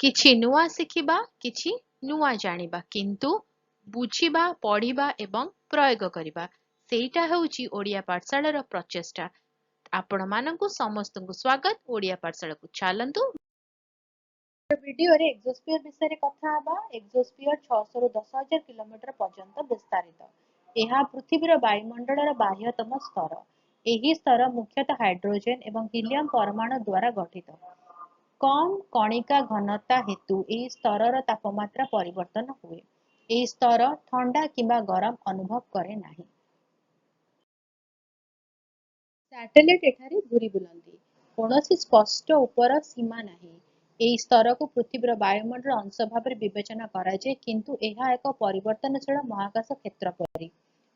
କିଛି ନୂଆ ଶିଖିବା, କିଛି ନୂଆ ଜାଣିବା, କିନ୍ତୁ ବୁଝିବା, ପଢିବା ଏବଂ ପ୍ରୟୋଗ କରିବା, ସେଇଟା ହେଉଛି ଓଡ଼ିଆ ପାଠଶାଳାର ପ୍ରଚେଷ୍ଟା। ଆପଣମାନଙ୍କୁ ସମସ୍ତଙ୍କୁ ସ୍ୱାଗତ ଓଡ଼ିଆ ପାଠଶାଳାକୁ। ଚାଲନ୍ତୁ ଭିଡିଓରେ ଏକ୍ସୋସ୍ଫିୟର ବିଷୟରେ କଥା ହେବା। ଏକ୍ସୋସ୍ଫିୟର 600 ରୁ 10,000 କିଲୋମିଟର ପର୍ଯ୍ୟନ୍ତ ବିସ୍ତାରିତ। ଏହା ପୃଥିବୀର ବାୟୁମଣ୍ଡଳର ବାହ୍ୟତମ ସ୍ତର। ଏହି ସ୍ତର ମୁଖ୍ୟତଃ ହାଇଡ୍ରୋଜେନ ଏବଂ ହିଲିୟମ ପରମାଣୁ ଦ୍ୱାରା ଗଠିତ। କମ୍ କଣିକା ଘନତା ହେତୁ ଏହି ସ୍ତରର ତାପମାତ୍ରା ପରିବର୍ତ୍ତନ ହୁଏ। ଏହି ସ୍ତର ଥଣ୍ଡା କିମ୍ବା ଗରମ ଅନୁଭବ କରେ ନାହିଁ। ସ୍ୟାଟେଲାଇଟ୍ ଏଠାରେ ଘୁରି ବୁଲନ୍ତି। କୌଣସି ସ୍ପଷ୍ଟ ଉପର ସୀମା ନାହିଁ। ଏହି ସ୍ତରକୁ ପୃଥିବୀର ବାୟୁମଣ୍ଡଳ ଅଂଶ ଭାବରେ ବିବେଚନା କରାଯାଏ, କିନ୍ତୁ ଏହା ଏକ ପରିବର୍ତ୍ତନଶୀଳ ମହାକାଶ କ୍ଷେତ୍ର ପରି।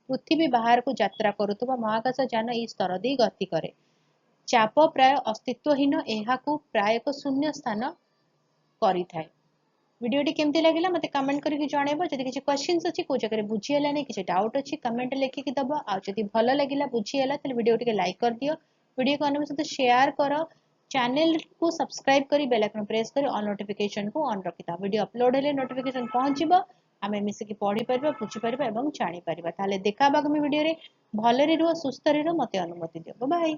ପୃଥିବୀ ବାହାରକୁ ଯାତ୍ରା କରୁଥିବା ମହାକାଶ ଯାନ ଏହି ସ୍ତର ଦେଇ ଗତି କରେ। ଚାପ ପ୍ରାୟ ଅସ୍ତିତ୍ୱହୀନ, ଏହାକୁ ପ୍ରାୟ ଏକ ଶୂନ୍ୟ ସ୍ଥାନ କରିଥାଏ। ଭିଡିଓଟି କେମିତି ଲାଗିଲା ମତେ କମେଣ୍ଟ କରିକି ଜଣେଇବ। ଯଦି କିଛି କ୍ୱେଶ୍ଚିନ୍ସ ଅଛି, କୋଉ ଜାଗାରେ ବୁଝି ହେଲାନି, କିଛି ଡାଉଟ୍ ଅଛି, କମେଣ୍ଟ ଲେଖିକି ଦବ। ଆଉ ଯଦି ଭଲ ଲାଗିଲା, ବୁଝି ହେଲା, ତାହେଲେ ଭିଡିଓ ଟିକେ ଲାଇକ୍ କରିଦିଅ। ଭିଡିଓକୁ ଅନ୍ୟଙ୍କ ସହିତ ସେୟାର କର। ଚ୍ୟାନେଲକୁ ସବସ୍କ୍ରାଇବ କରି ବେଲ୍ ଆଇକନ୍ ପ୍ରେସ୍ କରି ଅଲ୍ ନୋଟିଫିକେସନକୁ ଅନ୍ ରଖିଥାଅ। ଭିଡିଓ ଅପଲୋଡ ହେଲେ ନୋଟିଫିକେସନ ପହଞ୍ଚିବ, ଆମେ ମିଶିକି ପଢିପାରିବା, ବୁଝିପାରିବା ଏବଂ ଜାଣିପାରିବା। ତାହେଲେ ଦେଖା ହବା ଆଗାମୀ ଭିଡିଓରେ। ଭଲରେ ରୁହ, ସୁସ୍ଥରେ ରୁହ, ମତେ ଅନୁମତି ଦିଅ। ବାଏ।